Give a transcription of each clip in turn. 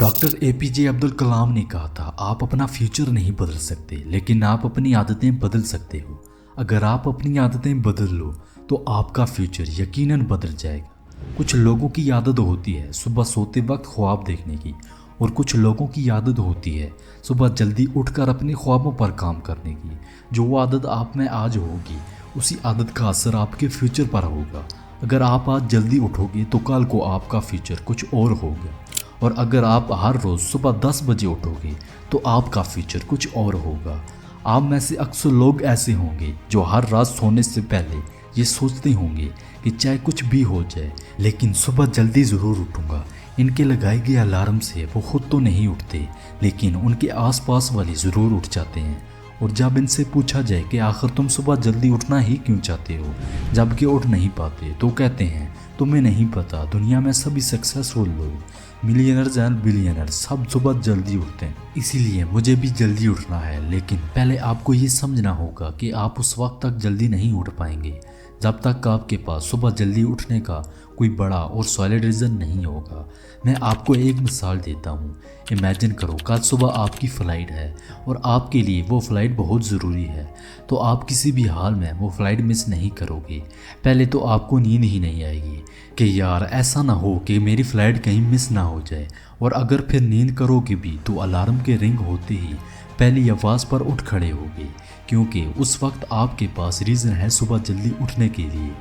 Doctor APJ Abdul Kalam ने कहा था, आप अपना फ्यूचर नहीं बदल सकते लेकिन आप अपनी आदतें बदल सकते हो। अगर आप अपनी आदतें बदल लो तो आपका फ्यूचर यकीनन बदल जाएगा। कुछ लोगों की आदत होती है सुबह सोते वक्त ख्वाब देखने की, और कुछ लोगों की आदत होती है सुबह जल्दी उठकर अपने ख्वाबों पर काम करने की। जो आदत आप में आज होगी उसी आदत का असर आपके फ्यूचर पर होगा। अगर आप आज जल्दी उठोगे तो कल को आपका फ्यूचर कुछ और होगा, और अगर आप हर रोज़ सुबह 10 बजे उठोगे तो आपका फ्यूचर कुछ और होगा। आप में से अक्सर लोग ऐसे होंगे जो हर रात सोने से पहले ये सोचते होंगे कि चाहे कुछ भी हो जाए लेकिन सुबह जल्दी ज़रूर उठूँगा। इनके लगाए गए अलार्म से वो खुद तो नहीं उठते लेकिन उनके आसपास वाले ज़रूर उठ जाते हैं। और जब इनसे पूछा जाए कि आखिर तुम सुबह जल्दी उठना ही क्यों चाहते हो जबकि उठ नहीं पाते, तो कहते हैं तुम्हें नहीं पता, दुनिया में सभी सक्सेसफुल लोग, मिलियनर्स एंड बिलियनर्स सब सुबह जल्दी उठते हैं। इसीलिए मुझे भी जल्दी उठना है, लेकिन पहले आपको ये समझना होगा कि आप उस वक्त तक जल्दी नहीं उठ पाएंगे जब तक आपके पास सुबह जल्दी उठने का कोई बड़ा और सॉलिड रीज़न नहीं होगा। मैं आपको एक मिसाल देता हूँ। इमेजिन करो कल सुबह आपकी फ़्लाइट है और आपके लिए वो फ़्लाइट बहुत ज़रूरी है, तो आप किसी भी हाल में वो फ़्लाइट मिस नहीं करोगे। पहले तो आपको नींद ही नहीं आएगी कि यार ऐसा ना हो कि मेरी फ़्लाइट कहीं मिस ना हो जाए, और अगर फिर नींद करोगे भी तो अलार्म के रिंग होते ही पहली आवाज़ पर उठ खड़े होगे, क्योंकि उस वक्त आपके पास रीज़न है सुबह जल्दी उठने के लिए,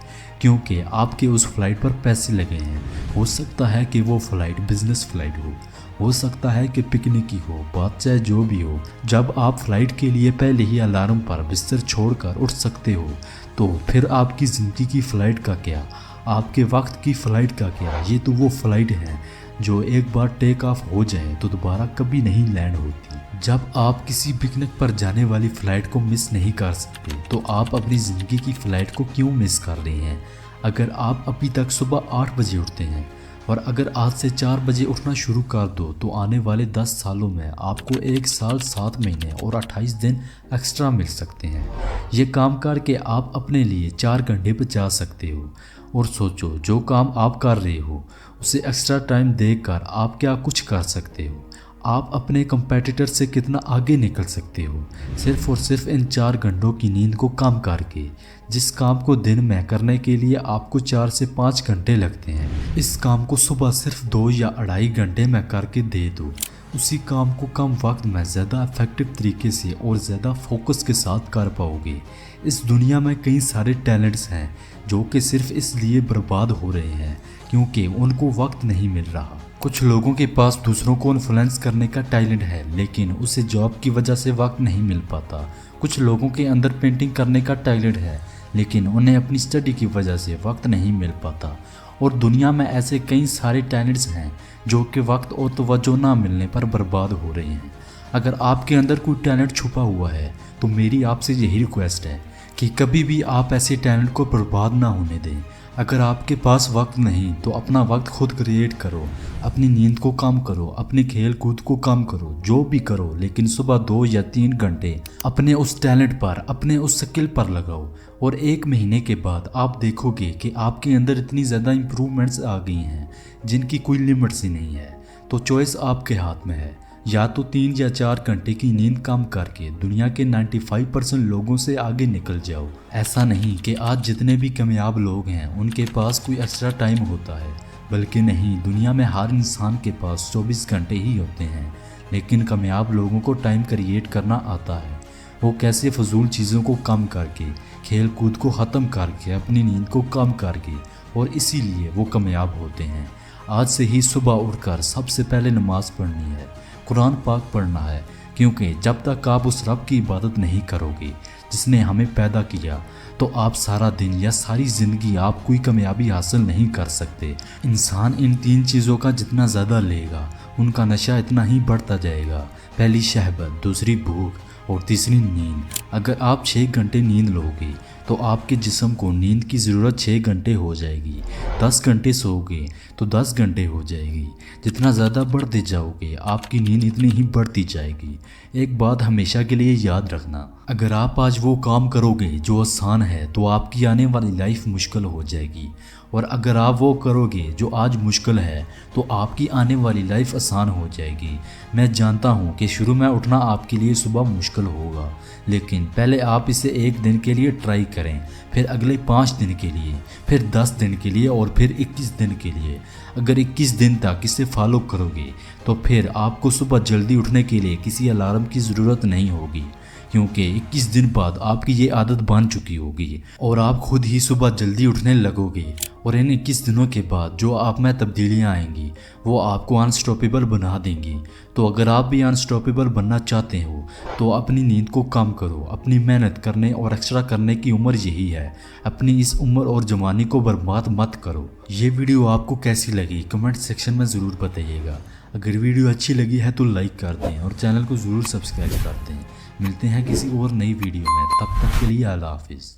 क्योंकि आपके उस फ्लाइट पर पैसे लगे हैं। हो सकता है कि वो फ़्लाइट बिजनेस फ़्लाइट हो सकता है कि पिकनिक की हो, बात चाहे जो भी हो। जब आप फ्लाइट के लिए पहले ही अलार्म पर बिस्तर छोड़कर उठ सकते हो तो फिर आपकी ज़िंदगी की फ़्लाइट का क्या, आपके वक्त की फ़्लाइट का क्या। ये तो वो फ़्लाइट है जो एक बार टेक ऑफ हो जाए तो दोबारा कभी नहीं लैंड होती। जब आप किसी पिकनिक पर जाने वाली फ़्लाइट को मिस नहीं कर सकते तो आप अपनी ज़िंदगी की फ़्लाइट को क्यों मिस कर रहे हैं। अगर आप अभी तक सुबह 8 बजे उठते हैं और अगर आज से 4 बजे उठना शुरू कर दो तो आने वाले 10 सालों में आपको 1 साल 7 महीने और 28 दिन एक्स्ट्रा मिल सकते हैं। ये काम करके आप अपने लिए 4 घंटे बचा सकते हो। और सोचो, जो काम आप कर रहे हो उसे एक्स्ट्रा टाइम देकर आप क्या कुछ कर सकते हो। आप अपने कंपेटिटर से कितना आगे निकल सकते हो सिर्फ और सिर्फ इन 4 घंटों की नींद को कम करके। जिस काम को दिन में करने के लिए आपको 4 से 5 घंटे लगते हैं, इस काम को सुबह सिर्फ 2 या 2.5 घंटे में करके दे दो। उसी काम को कम वक्त में ज़्यादा इफेक्टिव तरीके से और ज़्यादा फोकस के साथ कर पाओगे। इस दुनिया में कई सारे टैलेंट्स हैं जो कि सिर्फ इसलिए बर्बाद हो रहे हैं क्योंकि उनको वक्त नहीं मिल रहा। कुछ लोगों के पास दूसरों को इन्फ्लुएंस करने का टैलेंट है लेकिन उसे जॉब की वजह से वक्त नहीं मिल पाता। कुछ लोगों के अंदर पेंटिंग करने का टैलेंट है लेकिन उन्हें अपनी स्टडी की वजह से वक्त नहीं मिल पाता। और दुनिया में ऐसे कई सारे टैलेंट्स हैं जो कि वक्त और तवज्जो ना मिलने पर बर्बाद हो रहे हैं। अगर आपके अंदर कोई टैलेंट छुपा हुआ है तो मेरी आपसे यही रिक्वेस्ट है कि कभी भी आप ऐसे टैलेंट को बर्बाद ना होने दें। अगर आपके पास वक्त नहीं तो अपना वक्त खुद क्रिएट करो, अपनी नींद को कम करो, अपनी खेल कूद को कम करो, जो भी करो, लेकिन सुबह 2 या 3 घंटे अपने उस टैलेंट पर, अपने उस स्किल पर लगाओ। और 1 महीने के बाद आप देखोगे कि आपके अंदर इतनी ज़्यादा इम्प्रूवमेंट्स आ गई हैं जिनकी कोई लिमिट्स ही नहीं है। तो चॉइस आपके हाथ में है, या तो 3 या 4 घंटे की नींद कम करके दुनिया के 95% लोगों से आगे निकल जाओ। ऐसा नहीं कि आज जितने भी कामयाब लोग हैं उनके पास कोई एक्स्ट्रा टाइम होता है, बल्कि नहीं, दुनिया में हर इंसान के पास 24 घंटे ही होते हैं। लेकिन कामयाब लोगों को टाइम क्रिएट करना आता है। वो कैसे फजूल चीज़ों को कम करके, खेल कूद को ख़त्म करके, अपनी नींद को कम करके, और इसीलिए वो कामयाब होते हैं। आज से ही सुबह उठकर सबसे पहले नमाज़ पढ़नी है, कुरान पाक पढ़ना है, क्योंकि जब तक आप उस रब की इबादत नहीं करोगे जिसने हमें पैदा किया तो आप सारा दिन या सारी ज़िंदगी आप कोई कामयाबी हासिल नहीं कर सकते। इंसान इन 3 चीज़ों का जितना ज़्यादा लेगा उनका नशा इतना ही बढ़ता जाएगा। पहली शहबत, दूसरी भूख और तीसरी नींद। अगर आप 6 घंटे नींद लोगे तो आपके जिस्म को नींद की ज़रूरत 6 घंटे हो जाएगी। 10 घंटे सोओगे तो 10 घंटे हो जाएगी। जितना ज़्यादा बढ़ते जाओगे आपकी नींद इतनी ही बढ़ती जाएगी। एक बात हमेशा के लिए याद रखना, अगर आप आज वो काम करोगे जो आसान है तो आपकी आने वाली लाइफ मुश्किल हो जाएगी। اور اگر آپ وہ کرو گے جو آج مشکل ہے تو آپ کی آنے والی لائف آسان ہو جائے گی۔ میں جانتا ہوں کہ شروع میں اٹھنا آپ کے لیے صبح مشکل ہوگا، لیکن پہلے آپ اسے 1 دن کے لیے ٹرائی کریں، پھر اگلے 5 دن کے لیے، پھر 10 دن کے لیے اور پھر 21 دن کے لیے۔ اگر 21 دن تک اسے فالو کرو گے تو پھر آپ کو صبح جلدی اٹھنے کے لیے کسی الارم کی ضرورت نہیں ہوگی، کیونکہ 21 دن بعد آپ کی یہ عادت بن چکی ہوگی اور آپ خود ہی صبح جلدی اٹھنے لگو گے۔ اور ان 21 دنوں کے بعد جو آپ میں تبدیلیاں آئیں گی وہ آپ کو انسٹاپیبل بنا دیں گی۔ تو اگر آپ بھی انسٹاپیبل بننا چاہتے ہو تو اپنی نیند کو کم کرو۔ اپنی محنت کرنے اور ایکسٹرا کرنے کی عمر یہی ہے، اپنی اس عمر اور جوانی کو برباد مت کرو۔ یہ ویڈیو آپ کو کیسی لگی کمنٹ سیکشن میں ضرور بتائیے گا۔ اگر ویڈیو اچھی لگی ہے تو لائک کر دیں اور چینل کو ضرور سبسکرائب کر دیں۔ ملتے ہیں کسی اور نئی ویڈیو میں، تب تک کے لیے اللہ حافظ۔